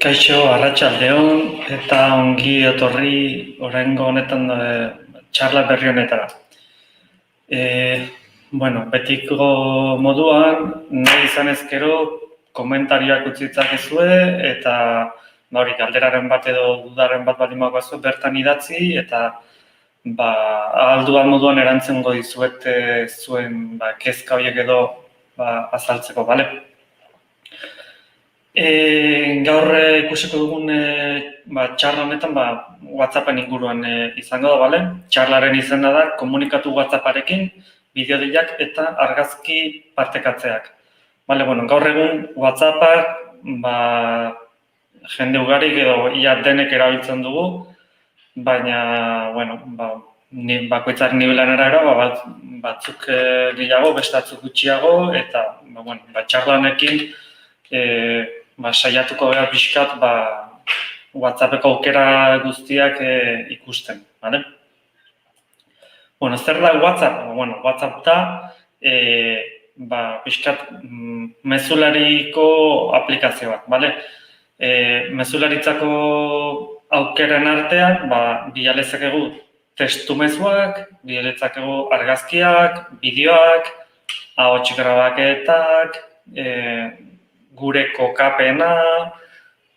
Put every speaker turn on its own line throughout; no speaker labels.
Kaixo, arratsaldeon eta ongi etorri oraingo honetan txarla berri honetara. Betiko moduan, nahi izan ezkero komentarioak utzi ditzakezue eta hori galderaren bat edo dudaren bat baldin badaukazu bertan idatzi eta ahal dudan moduan erantzungo dizuet zuen kezka horiek edo azaltzeko, bale? Gaur ikusiko dugun txarla honetan WhatsAppen inguruan izango da, bale? Txarlaren izena da komunikatu WhatsApparekin, bideodeiak eta argazki partekatzeak. Bale, gaur egun WhatsAppak jende ugarik edo ia denek erabiltzen dugu, baina, bakoitzak nibelan arabera, batzuk gehiago, bestatzuk gutxiago, eta txarla honekin saiatuko gara pixkat WhatsAppeko aukera guztiak ikusten, bale? Zer da WhatsApp? WhatsApp da pixkat mezulariko aplikazio bat, bale? Mezularitzako aukeren artean bialezakegu testu mezuak, bialezakegu argazkiak, bideoak, ahots grabaketak, gure kokapena,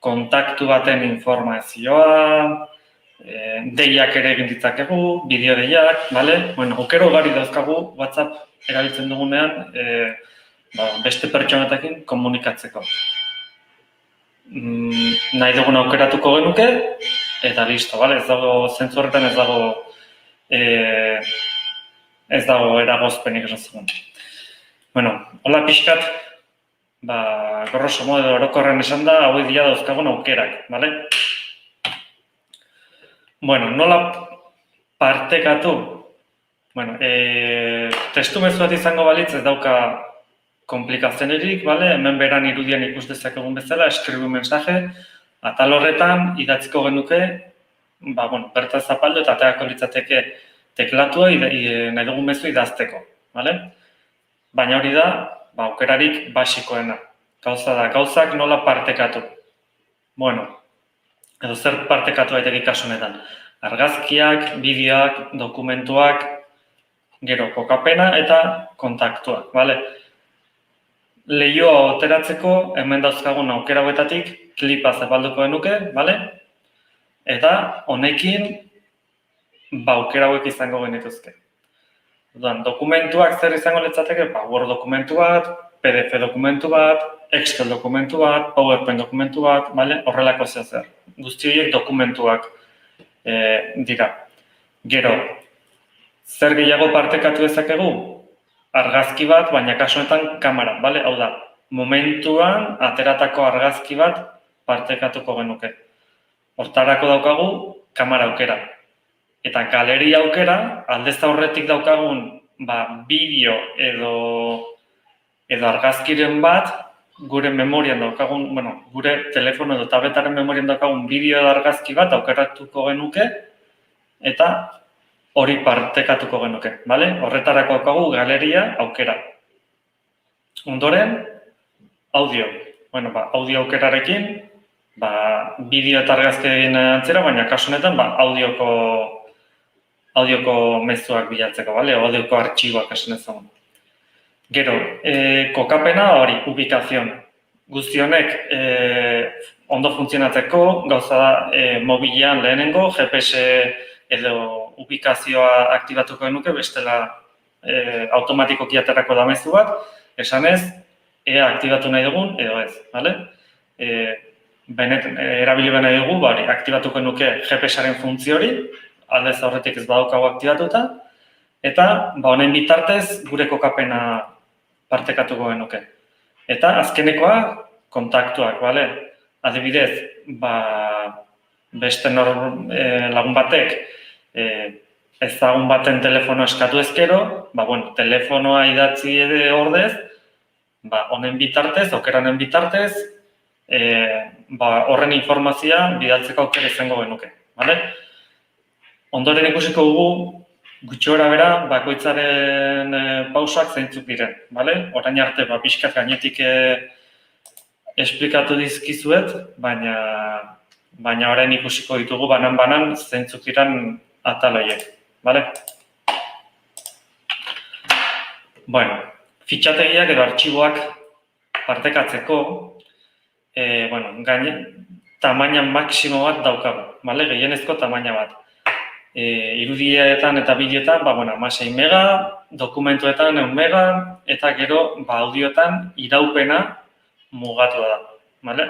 kontaktu baten informazioa, deiak ere egin ditzakegu, bideo deiak, bale? Aukera ugari dauzkagu WhatsApp erabiltzen dugunean beste pertsonetekin komunikatzeko. Nahi dugun aukeratuko genuke, eta listo, bale? Ez dago zentzu horretan ez dago eragozpenik esatzen. Hola pixkat, grosso modo orokorren esan da, hauek dira dauzkagun aukerak, bale? Nola partekatu? Testu mezu bat izango balitz ez dauka komplikazionerik, bale? Hemen beran irudian ikus dezakegun bezala, eskribu mensaje, atal horretan idatziko genuke, bertan zapaldu eta aterako litzateke teklatua nahi dugun mezu idazteko, bale? Baina hori da, aukerarik basikoena. Gauza da, gauzak nola partekatu. Edo zer partekatu daiteke kasu honetan. Argazkiak, bideoak, dokumentuak, gero kokapena eta kontaktuak, bale? Leihoa ateratzeko hemen dauzkagun aukera hauetatik klipa zapalduko genuke, bale? Eta honekin aukera hauek izango genituzke. Dokumentuak zer izango litzateke? Word dokumentu bat, PDF dokumentu bat, Excel dokumentu bat, PowerPoint dokumentu bat, horrelako zer. Guzti horiek dokumentuak dira. Gero, zer gehiago partekatu dezakegu? Argazki bat, baina kasu honetan kamera, hau da, momentuan ateratako argazki bat partekatuko genuke. Hortarako daukagu kamera aukera. Eta galeria aukera, aldez aurretik daukagun bideo edo argazkiren bat, gure memorian daukagun, gure telefono edo tabletaren memorian daukagun bideo edo argazki bat aukeratuko genuke, eta hori partekatuko genuke, bale? Horretarako daukagu galeria aukera. Ondoren, audio. Audio aukerarekin, bideo eta argazki egin antzera, baina kasu honetan, audioko mezuak bilatzeko, bale? Audioko artxiboak esan ezagun. Gero, kokapena hori, ubikazion. Guzti honek ondo funtzionatzeko, gauza da mobilean lehenengo, GPS edo ubikazioa aktibatuko genuke, bestela automatikoki aterako da mezu bat, esanez, ea aktibatu nahi dugun edo ez, bale? Erabili nahi dugu, aktibatuko genuke GPS-aren funtzio hori, aldez aurretik ez badaukago aktibatuta, eta honen bitartez gure kokapena partekatuko genuke. Eta azkenekoa, kontaktuak, bale? Adibidez, beste lagun batek ezagun baten telefonoa eskatu ezkero, telefonoa idatzi ordez, honen bitartez, aukeranen bitartez, horren informazioa bidaltzeko aukera izango genuke, bale? Ondoren ikusiko dugu, gutxi gora bera, bakoitzaren pausak zeintzuk diren, bale? Orain arte, pixkat gainetik esplikatu dizkizuet, baina orain ikusiko ditugu banan zeintzuk diren atal horiek, bale? Bueno, fitxategiak edo artxiboak partekatzeko, tamaina maksimo bat daukagu, bale? Gehienezko tamaina bat. Irudietan eta bideoetan, 6 mega, dokumentuetan 1 mega, eta gero audioetan iraupena mugatu da.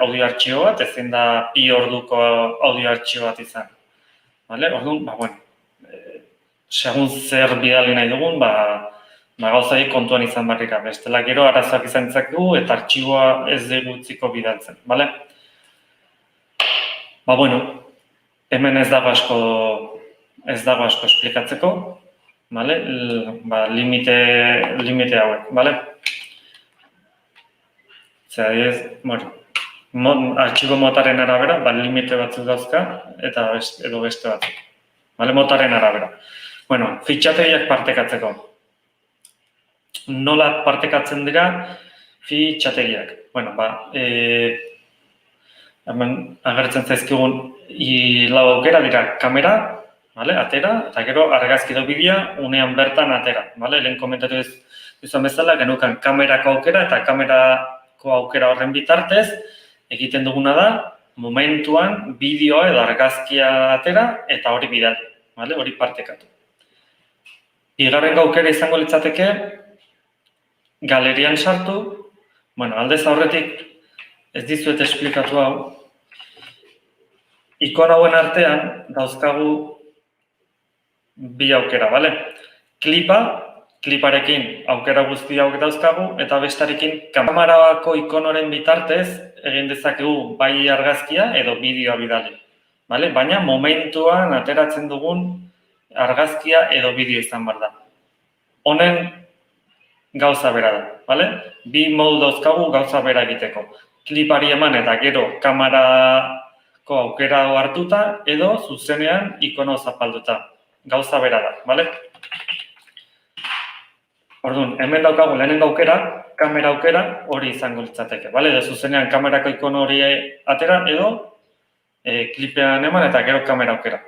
Audio artxibo bat, ezin da pi orduko audio artxibo bat izan. Orduan, segun zer bidali nahi dugun, gauzai kontuan izan barrika. Bestela gero arazoak izan ditzakegu eta artxiboa ez dugu utziko bidaltzen. Hemen ez dago asko esplikatzeko, limite hauek, artxibo motaren arabera, limite batzuk dauzka edo beste batzuk, motaren arabera. Fitxategiak partekatzeko. Nola partekatzen dira fitxategiak? Hemen agertzen zaizkigun 4 aukera dira kamera, atera, eta gero argazki edo bideoa unean bertan atera. Lehen komentatu izan bezala, genukan kamerako aukera eta kamerako aukera horren bitartez, egiten duguna da, momentuan bideoa edo argazkia atera eta hori bidali, hori partekatu. Bigarren aukera izango litzateke, galerian sartu, aldez aurretik ez dizuet esplikatu hau, ikon hauen artean dauzkagu bi aukera, kliparekin aukera guzti hauek dauzkagu, eta bestarekin kamerako ikonoren bitartez egin dezakegu bai argazkia edo bideoa bidali. Baina momentuan ateratzen dugun argazkia edo bideo izan behar da. Honen gauza bera da, bi modu dauzkagu gauza bera egiteko. Klipari eman eta gero kamerako aukera hartuta edo zuzenean ikono zapalduta. Gauza bera da, Orduan, hemen daukagu lehenengo aukera, kamera aukera hori izango litzateke, edo zuzenean kamerako ikono hori atera edo klipean eman eta gero kamera aukera.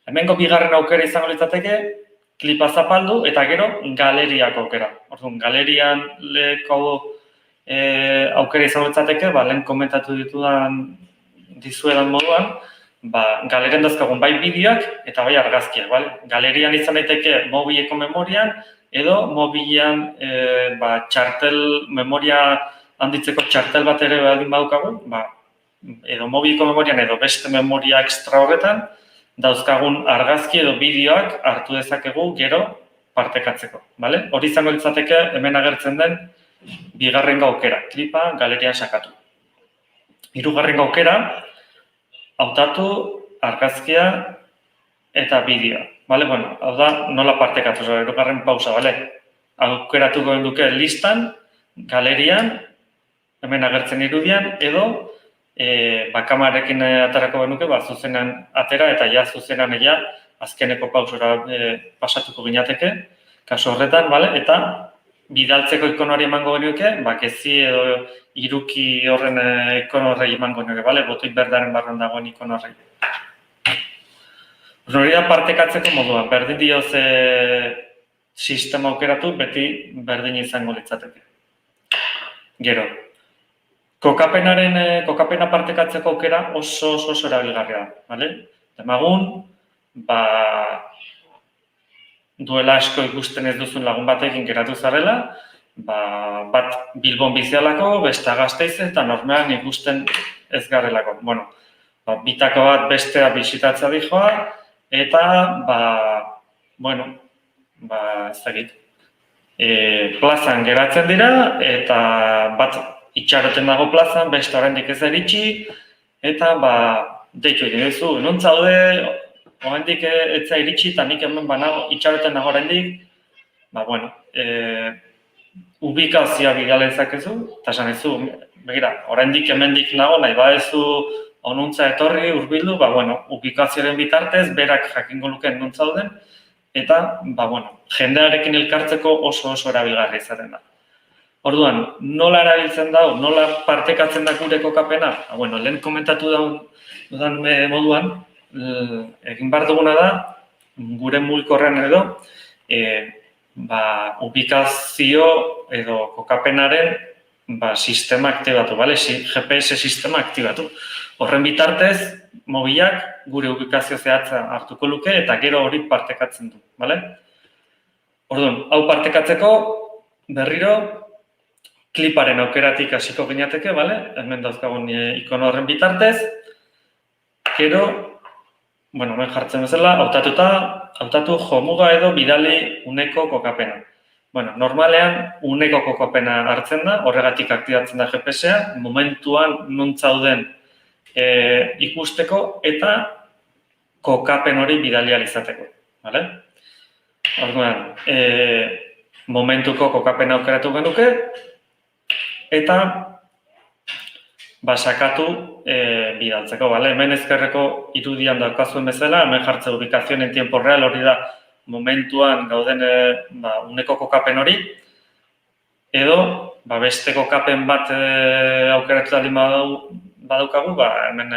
Hemengo bigarren aukera izango litzateke, klipa zapaldu eta gero galeriako aukera. Orduan, galerian leko aukera izango litzateke, lehen komentatu dizuedan moduan, galerian dauzkagun bai bideoak eta bai argazkiak, Galerian izan daiteke mobileko memorian edo mobilean txartel, memoria handitzeko txartel bat ere baldin badukagu, edo mobileko memorian edo beste memoria ekstra horretan, dauzkagun argazki edo bideoak hartu dezakegu gero partekatzeko, Hori izango litzateke hemen agertzen den bigarren aukera, klipa galerian sakatu. Hirugarren aukera, hautatu argazkia eta bideoa. Hau da, nola partekatu, hirugarren pausa, aukeratuko duke listan, galerian, hemen agertzen irudian, edo kamerarekin aterako genuke, zuzenean atera eta zuzenean azkeneko pausora pasatuko ginateke, kasu horretan, eta bidaltzeko ikonoari emango genuke, kezi edo iruki horren ikono horrei emango genuke, botoi berdaren barran dagoen ikono horrei. Hori da partekatzeko moduan, berdin dioz sistema aukeratu, beti berdin izango litzateke. Gero, kokapena partekatzeko aukera oso erabilgarria da. Demagun, duela asko ikusten ez duzun lagun batekin geratu zarela, bat Bilbon bizialako, beste Gasteiz eta normalean ikusten ez garelako. Bitako bat bestea bisitatzea dijoa, eta, ez dakit, plazan geratzen dira, eta bat itxaroten dago plazan, beste oraindik ez eritxi, eta, deitu egin duzu, non zaude, oraindik ez da iritsi, eta nik hemen itxaroten dago oraindik, ubikazioa bidala ezakezu, eta esan ezu, begira, oraindik hemendik nago, nahi badezu onuntza etorri, urbildu, ubikazioaren bitartez, berak jakingo lukeen non zauden, eta, jendearekin elkartzeko oso erabilgarri izaten da. Orduan, nola erabiltzen da, nola partekatzen da gure kokapena? Bueno, lehen komentatu dudan moduan, egin behar duguna da, gure mugikorrean edo, ubikazio edo kokapenaren sistema aktibatu, GPS sistema aktibatu. Horren bitartez, mobilak gure ubikazio zehatza hartuko luke eta gero hori partekatzen du. Orduan, hau partekatzeko berriro kliparen aukeratik hasiko ginateke, hemen dauzkagun ikono horren bitartez, gero, hemen jartzen bezala, hautatu jomuga edo bidali uneko kokapena. Normalean, uneko kokapena hartzen da, horregatik aktibatzen da GPS-a, momentuan non zauden ikusteko eta kokapen hori bidali ahal izateko. Orduan, momentuko kokapena aukeratu genuke, eta sakatu bidaltzeko. Hemen ezkerreko irudian daukazuen bezala, hemen jartze ubikazioen en tiempo real hori da momentuan gauden uneko kokapen hori, edo beste kokapen bat aukeratu dalin badaukagu, hemen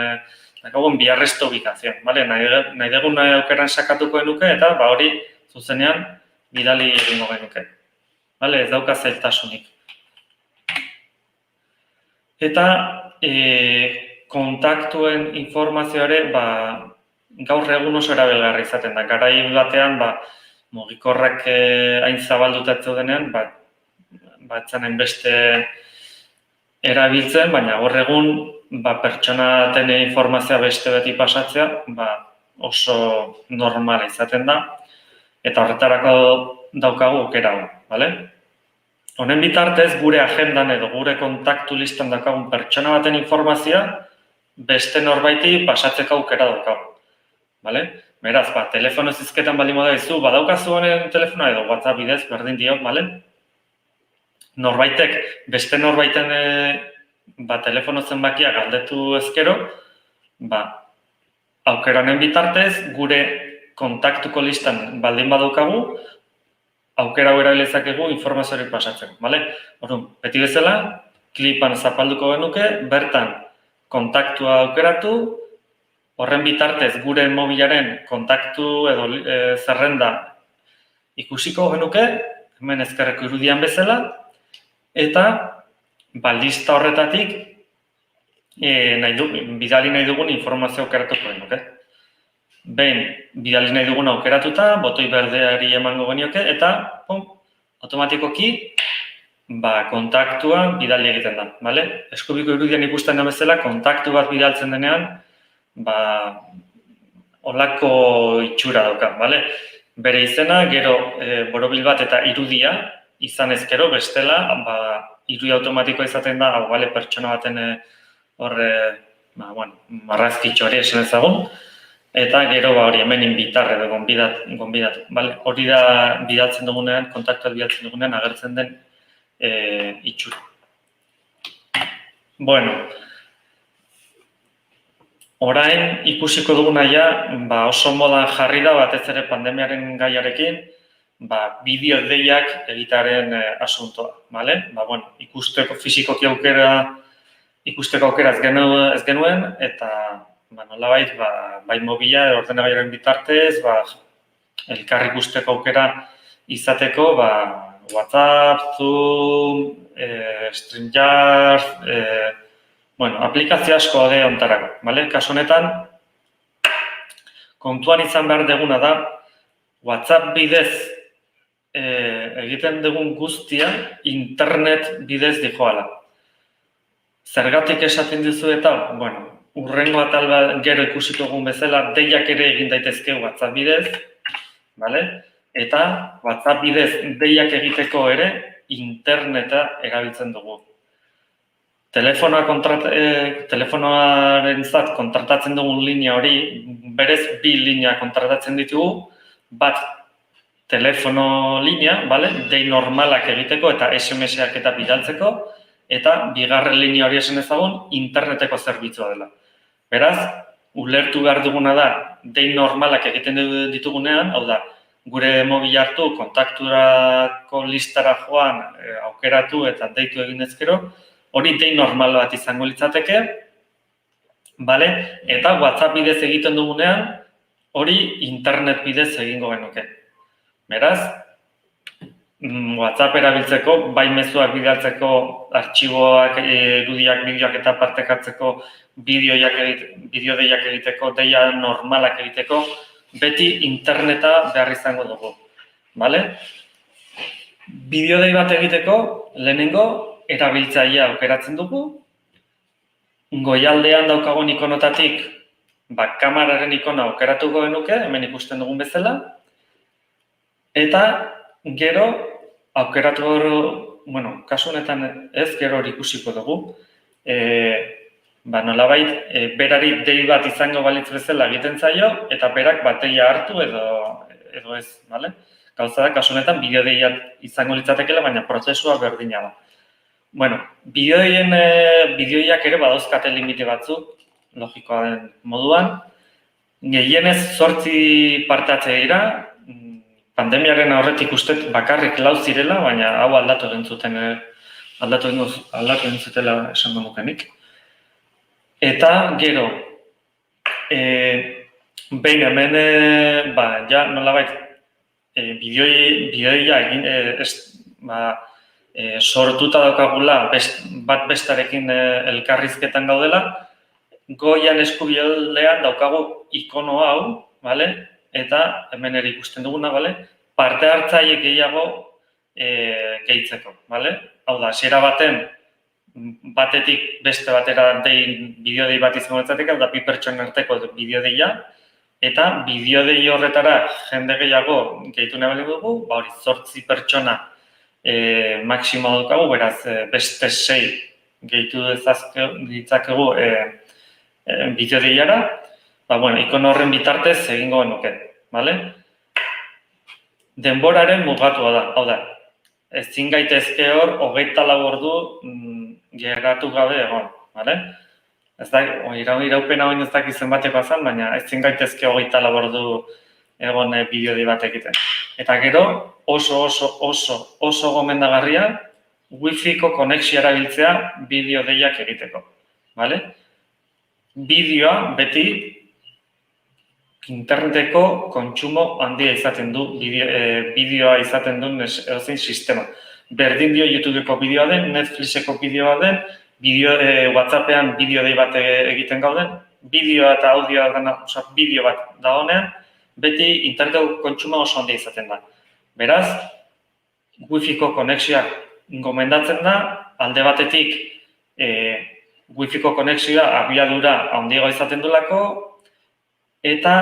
daukagun biarrezto ubikazioan. Nahi dugun aukeran sakatuko genuke eta hori zuzenean bidali egingo genuke. Ez dauka zailtasunik. Eta kontaktuen informazioa ere gaur egun oso erabilgarri izaten da. Garai batean mugikorrak hain zabalduta ez zeudenean, etzanen beste erabiltzen, baina gaur egun pertsonaten informazioa beste beti pasatzea oso normala izaten da, eta horretarako daukagu aukera hau. Honen bitartez, gure agendan edo gure kontaktu listan daukagun pertsona baten informazioa beste norbaiti pasatzeko aukera daukagu. Beraz, telefono zizketan baldin badaizu, badaukazu honen telefonoa edo WhatsApp bidez, berdin dio, norbaitek, beste norbaiten telefono zenbakia galdetu ezkero, aukera honen bitartez, gure kontaktuko listan baldin badaukagu, aukera hau erabilezakegu informaziorik pasatzeko. Orduan, beti bezala, klipan zapalduko genuke, bertan kontaktua aukeratu, horren bitartez gure mobilaren kontaktu edo zerrenda ikusiko genuke, hemen ezkerreko irudian bezala, eta lista horretatik bidali nahi dugun informazio aukeratuko genuke. Behin, bidali nahi dugun aukeratuta, botoi berdeari emango genioke, eta automatikoki kontaktua bidali egiten da. Eskubiko irudian ikusten da bezala, kontaktu bat bidaltzen denean, holako itxura dauka. Bere izena, gero borobil bat eta irudia izan ezkero, bestela, irudia automatikoa izaten da, pertsona baten marrazkitxo hori esan ezagun, eta gero hori hemen inbitar edo gonbidatu. Hori da bidaltzen dugunean, kontaktuak bidaltzen dugunean agertzen den itxura. Orain ikusiko duguna oso modan jarri da batez ere pandemiaren gaiarekin, bideo deiak egitearen asuntoa. Ikusteko fizikoki ikusteko aukera ez genuen, eta nolabait, bai mobila, ordenagailuaren bitartez, elkar ikusteko aukera izateko, WhatsApp, Zoom, StreamYard, aplikazio asko daude hontarako. Kasu honetan, kontuan izan behar deguna da, WhatsApp bidez egiten dugun guztia internet bidez dijoala. Zergatik esaten dizu eta, urrengo atal gero ikusiko egun bezala, deiak ere egin daitezke WhatsApp bidez, eta WhatsApp bidez deiak egiteko ere interneta erabiltzen dugu. Telefonoaren zat kontratatzen dugun linea hori, berez bi linea kontratatzen ditugu, bat telefono linea, dei normalak egiteko eta SMS-ak eta bidaltzeko, eta bigarren linea hori esan ezagun interneteko zerbitzua dela. Beraz, ulertu behar duguna da, dei normalak egiten ditugunean, hau da, gure mobil hartu, kontakturako listara joan, aukeratu eta deitu egin ezkero, hori dei normal bat izango litzateke, bale? Eta WhatsApp bidez egiten dugunean, hori internet bidez egingo genuke. Beraz, WhatsApp erabiltzeko, bai mezuak bidaltzeko, artxiboak, irudiak, bideoak eta partekatzeko, bideo-deiak egiteko, deia normalak egiteko, beti interneta behar izango dugu. Bale? Bideo-dei bat egiteko, lehenengo, erabiltzailea aukeratzen dugu, goialdean daukagun ikonotatik, kameraren ikona aukeratuko genuke, hemen ikusten dugun bezala, eta gero, aukeratu, kasu honetan ez gero hori ikusiko dugu, nolabait, berari dei bat izango balitz bezala egiten zaio, eta berak bateia hartu edo ez, bale? Gauza da, kasu honetan, bideo-deia izango litzatekela, baina prozesua berdina da. Bideoiak ere badauzkate limite batzuk, logikoa den moduan. Gehienez 8 parte hartze dira, pandemiaren aurretik uste bakarrik 4 zirela, baina hau aldatu egin zutela esango nukenik. Eta gero, behin hemen, nolabait, bideoia egin, sortuta daukagula, bat bestarekin elkarrizketan gaudela, goian eskubialdean daukagu ikono hau, bale? Eta hemen ere ikusten duguna, bale? Parte hartzaile gehiago gehitzeko, bale? Hau da, hasiera batetik beste batera bideo-dei bat izango litzateke, hau da, 2 pertsonen arteko bideo-deia, eta bideo-dei horretara jende gehiago gehitu nahi bali dugu, hori 8 pertsona maksimo daukagu, beraz beste 6 gehitu ditzakegu bideo-deiara, ikono horren bitartez egingo genuke, bale? Denboraren mugatua da, hau da, ezin gaitezke hor 24 ordu geratu gabe egon, bale? Ez da, iraupena baino ez dakiz zenbatekoa zen, baina ezin gaitezke 24 ordu egon bideo-dei bat egiten. Eta gero, oso gomendagarria, Wi-Fi-ko konexioa erabiltzea bideo-deiak egiteko, bale? Bideoa beti interneteko kontsumo handia izaten du, bideoa izaten duen edozein sistema. Berdin dio YouTubeko bideoa den, Netflixeko bideoa den, WhatsAppean bideo-dei bat egiten gauden, bideo eta audioa dena, bideo bat da honean, beti interneteko kontsumo oso handia izaten da. Beraz, Wi-Fi-ko konexioa gomendatzen da, alde batetik Wi-Fi-ko konexioa abiadura handiagoa izaten duelako, eta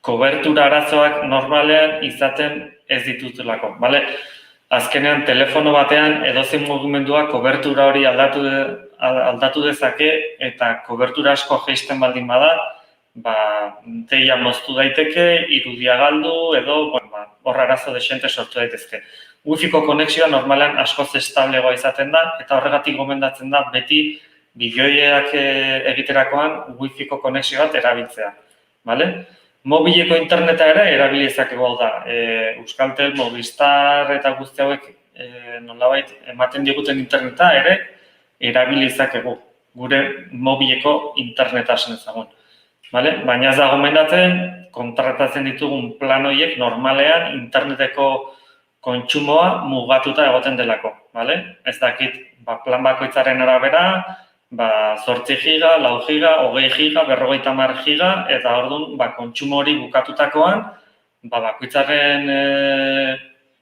kobertura arazoak normalean izaten ez ditutelako, bale? Azkenean, telefono batean edozein mugimendua kobertura hori aldatu dezake eta kobertura asko jaisten baldin bada, deia moztu daiteke, irudia galdu edo hor arazo desente sortu daitezke. Wi-Fi-ko konexioa normalean askoz establegoa izaten da eta horregatik gomendatzen da beti bideoiak egiterakoan Wi-Fi-ko konexio bat erabiltzea, bale? Mobileko interneta ere erabili dezakegu, hau da, Euskaltel, Movistar eta guzti hauek nolabait ematen diguten interneta ere erabili dezakegu, gure mobileko interneta esan ezagun. Baina ez da gomendatzen, kontratatzen ditugun plan horiek normalean interneteko kontsumoa mugatuta egoten delako. Ez dakit, plan bakoitzaren arabera, 8 giga, 4 giga, 20 giga, 50 giga, eta orduan kontsumo hori bukatutakoan, bakoitzaren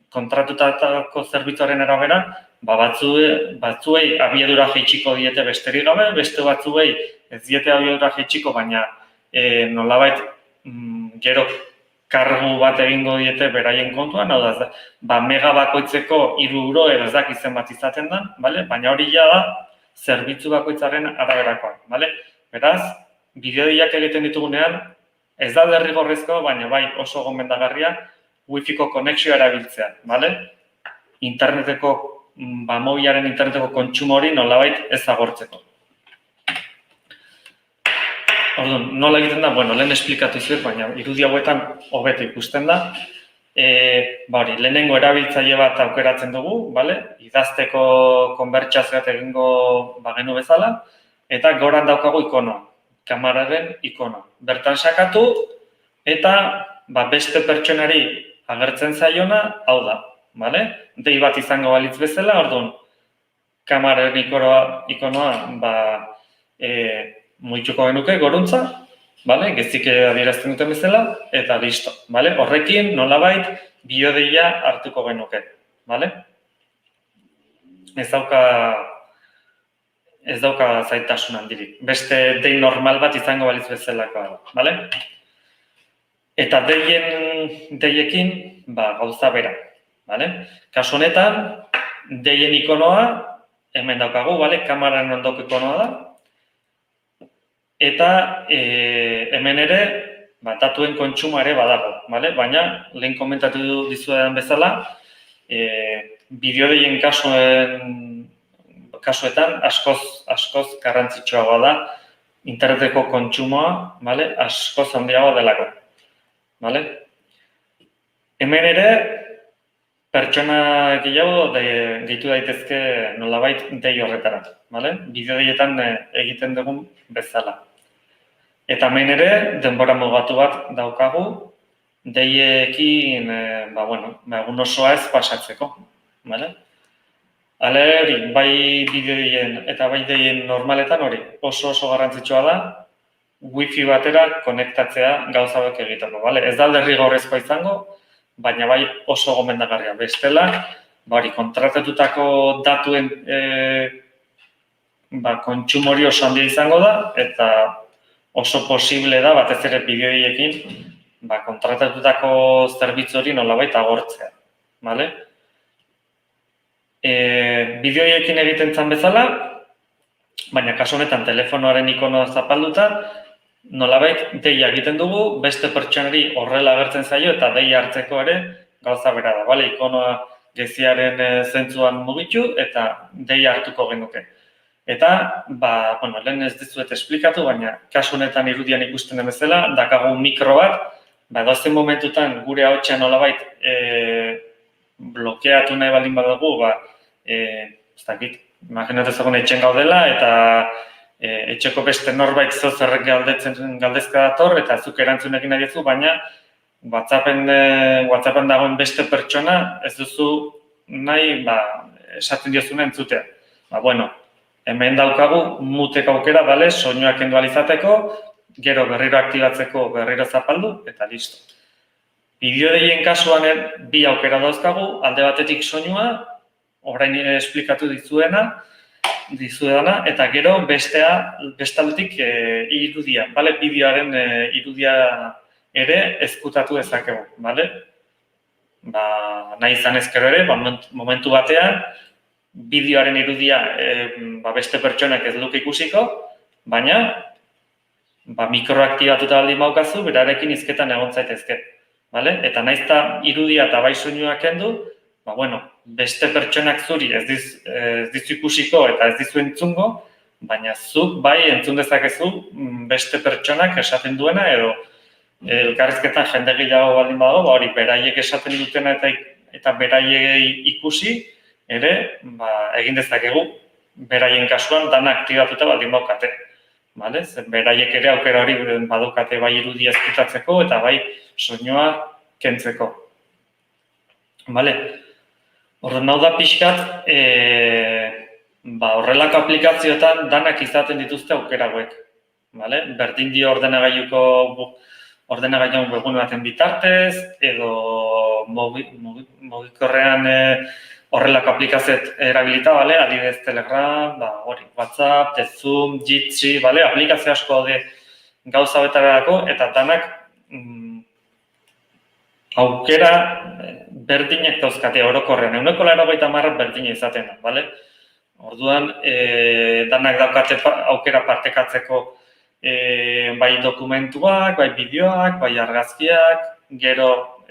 kontratutako zerbitzuaren arabera, batzuei abiadura jaitsiko diete besterik gabe, beste batzuei ez diete abiadura jaitsiko, baina nolabait gero kargu bat egingo diete beraien kontuan, hau da, mega bakoitzeko 3 euro edo ez dakit zenbat izaten da, baina hori da zerbitzu bakoitzaren araberakoa. Beraz, bideo-deiak egiten ditugunean, ez da derrigorrezko, baina bai oso gomendagarria Wi-Fi-ko konexioa erabiltzea. Interneteko, mobilaren interneteko kontsumo hori nolabait ez agortzeko. Orduan, nola egiten da? Bueno, lehen esplikatu izuet, baina irudi hauetan hobeto ikusten da. Lehenengo erabiltzaile bat aukeratzen dugu, idazteko konbertsazioat egingo bagenu bezala, eta goran daukagu ikonoa, kamararen ikonoa. Bertan sakatu, eta beste pertsonari agertzen zaiona, hau da, dei bat izango balitz bezala, orduan, kamararen ikonoa, muituko genuke goruntza, gezik adierazten duten bezala, eta listo. Horrekin, nolabait, biodeia hartuko genuke. Ez dauka zaitasun handirik. Beste dei normal bat izango balitz bezalakoa da. Eta deiekin, gauza bera. Kasu honetan, deien ikonoa, hemen daukagu, kamararen ondoko ikonoa da, eta hemen ere datuen kontsumoa ere badago, baina lehen komentatu dizuetan bezala, bideodeien kasuetan askoz garrantzitsuagoa da interneteko kontsumoa, askoz handiagoa delako. Hemen ere pertsona gehiago gehitu daitezke nolabait dei horretara, bideodeietan egiten dugun bezala. Eta hemen ere, denbora mugatu bat daukagu, deiekin, egun osoa ez pasatzeko. Hori, bai bideoien eta bai deien normaletan hori, oso garrantzitsua da, wifi batera konektatzea gauza hauek egiteko. Ez da derrigorrezkoa izango, baina bai oso gomendagarria. Bestela, kontratatutako datuen kontsumo hori oso handia izango da, eta oso posible da, batez ere bideoiekin, kontratatutako zerbitzu hori nolabait agortzea. Bideoiekin egiten zan bezala, baina kasu honetan telefonoaren ikonoa zapalduta, nolabait deia egiten dugu, beste pertsonari horrela agertzen zaio eta deia hartzeko ere gauza bera da. Ikonoa geziaren zentzuan mugitu eta deia hartuko genuke. Eta, lehen ez dizuet esplikatu, baina kasu honetan irudian ikusten den bezala, dakagu mikro bat, dozen momentutan gure ahotsa nolabait blokeatu nahi baldin badugu, ez dakit, imaginatu ezagun etxen gaudela, eta etxeko beste norbait zozerrek galdezka dator, eta zuk erantzunekin nahi duzu, baina WhatsAppen dagoen beste pertsona ez duzu nahi esaten diozuna entzutea. Hemen daukagu muteko aukera, soinuak kendu ahal izateko, gero berriro aktibatzeko berriro zapaldu, eta listo. Bideodeien kasuan bi aukera dauzkagu, alde batetik soinua, orain esplikatu dizuedana, eta gero bestaldetik irudia, bideoaren irudia ere ezkutatu dezakegu. Nahi izan ezkero ere, momentu batean, bideoaren irudia beste pertsonak ez luke ikusiko, baina mikroaktibatuta baldin baukazu, berarekin hizketan egon zaitezke. Eta nahiz eta irudia eta bai soinua kendu, beste pertsonak zuri ez dizu ikusiko eta ez dizu entzungo, baina zuk bai entzun dezakezu beste pertsonak esaten duena edo elkarrizketan jende gehiago baldin badago, hori beraiek esaten dutena eta beraiek ikusi, ere, egin dezakegu, beraien kasuan dana aktibatuta baldin baukate. Beraiek ere aukera hori badukate bai irudia ezkutatzeko eta bai soinua kentzeko. Horren hau da pixkat, horrelako aplikazioetan danak izaten dituzte aukera hauek. Berdin dio ordenagailuan webgune baten bitartez, edo mugikorrean horrelako aplikazioet erabilita, adibidez Telegram, WhatsApp, Zoom, Jitsi, aplikazio asko daude gauza betarako, eta danak aukera berdinak dauzkate orokorrean. 90% berdina izaten da, Orduan, danak daukate aukera partekatzeko bai dokumentuak, bai bideoak, bai argazkiak, gero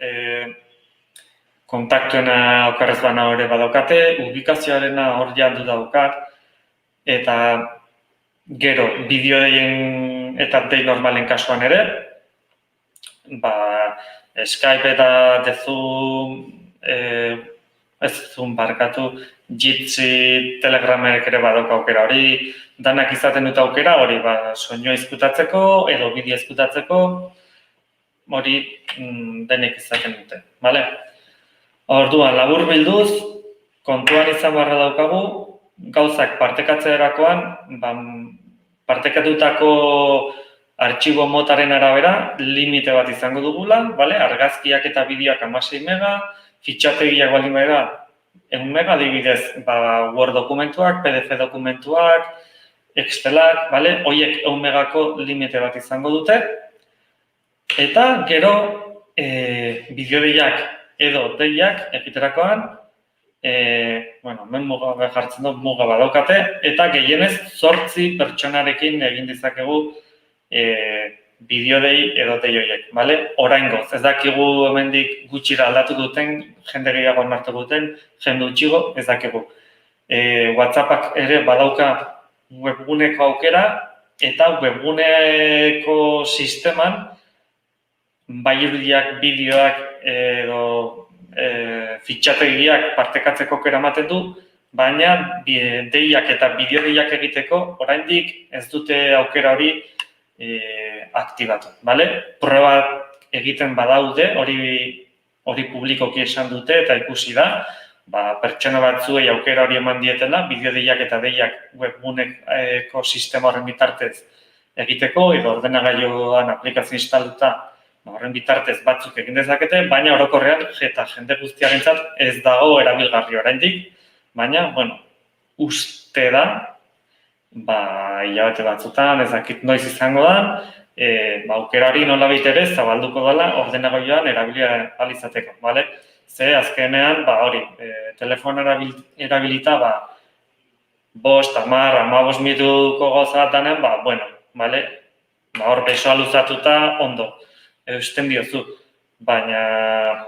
kontaktuena okarrez bana hori badaukate, ubikazioarena hor jandu daukat, eta gero bideoen eta dei normalen kasuan ere, Skype eta ez Zoom barkatu, Jitsi, Telegramek ere badauka aukera hori, danak izaten dut aukera hori, soinua izkutatzeko edo bideo izkutatzeko, hori denek izaten dute, bale? Orduan, labur bilduz, kontuan izan beharra daukagu, gauzak partekatzerakoan, partekatutako artxibo motaren arabera, limite bat izango dugula, bale? Argazkiak eta bideoak 16 mega, fitxategiak baldin badira 100 mega, adibidez, Word dokumentuak, PDF dokumentuak, Excelak, bale? Horiek 100 megako limite bat izango dute. Eta gero bideodeiak edo deiak egiterakoan, hemen muga jartzen du, muga badaukate, eta gehienez 8 pertsonarekin egin dezakegu bideodei edo dei horiek, bale? Oraingoz, ez dakigu hemendik gutxira aldatu duten, jende gehiago onartu duten, jende gutxigo, ez dakigu. WhatsAppak ere badauka webguneko aukera, eta webguneko sisteman, bai irudiak, bideoak edo fitxategiak partekatzeko aukera ematen du, baina deiak eta bideodeiak egiteko oraindik ez dute aukera hori aktibatu, bale? Proba egiten badaude, hori publikoki esan dute eta ikusi da, pertsona batzuei aukera hori eman dietela, bideodeiak eta deiak webguneko sistema horren bitartez egiteko, edo ordenagailuan aplikazio instalatuta horren bitartez batzuk egin dezakete, baina orokorrean eta jende guztiarentzat ez dago erabilgarri oraindik, baina, uste da, hilabete batzutan, ez dakit noiz izango da, aukera hori nolabait ere zabalduko dela ordenagailuan erabili ahal izateko, bale? Ze azkenean, telefono erabilita, 5, 10, 15 minutuko gauza danean, bale? Hor besoa luzatuta ondo. Eusten diozu, baina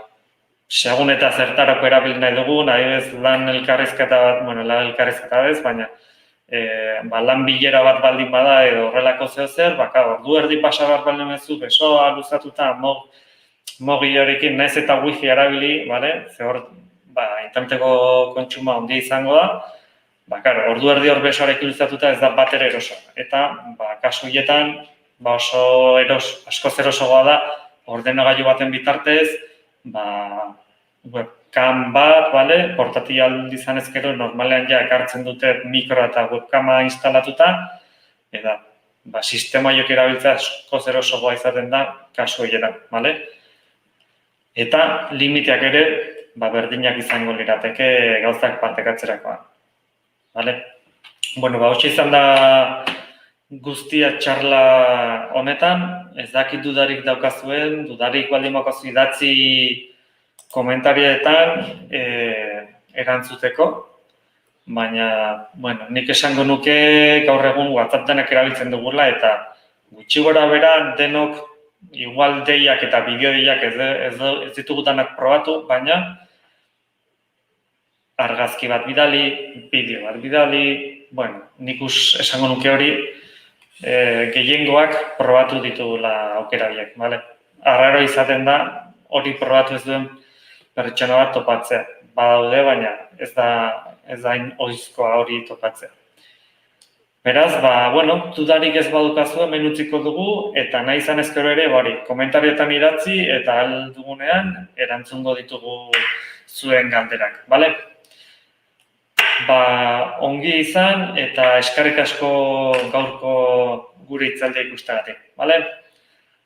segun eta zertarako erabili nahi dugu, adibidez lan elkarrizketa bez, baina lan bilera bat baldin bada edo horrelako zer, ordu erdi pasa behar baldin bezu, besoa luzatuta, mogi horekin naiz eta wifi erabili, ze hor, interneteko kontsuma handia izango da, ordu erdi hor besoarekin luzatuta ez da bat ere eroso. Eta, kasu horietan, oso askoz erosoa da, ordenagailu baten bitartez, webcam bat, portatil izan ezkero, normalean ja ekartzen dute mikro eta webcama instalatuta, eta sistema horiek erabiltzea askoz erosoa izaten da, kasu horietan, eta limiteak ere, berdinak izango lirateke gauzak partekatzerakoan. Hotxe izan da guztia txarla honetan, ez dakit dudarik daukazuen, dudarik baldin bakazu idatzi komentarietan erantzuteko, baina, nik esango nuke gaur egun WhatsApp denak erabiltzen dugula eta gutxi gora bera denok igual deiak eta bideodeiak ez ditugu danak probatu, baina argazki bat bidali, bideo bat bidali, nik esango nuke hori gehiengoak probatu ditugula aukera biek, arraro izaten da hori probatu ez duen pertsona bat topatzea. Badaude, baina ez da ohizkoa hori topatzea. Beraz, dudarik ez badukazu hemen utziko dugu eta nahi izan ezkero ere, komentarietan idatzi eta ahal dugunean erantzungo ditugu zuen galderak, bale? Ongi izan eta eskerrik asko gaurko gure hitzaldia ikustagatik, bale?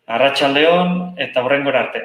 Arratsalde on eta hurrengora arte.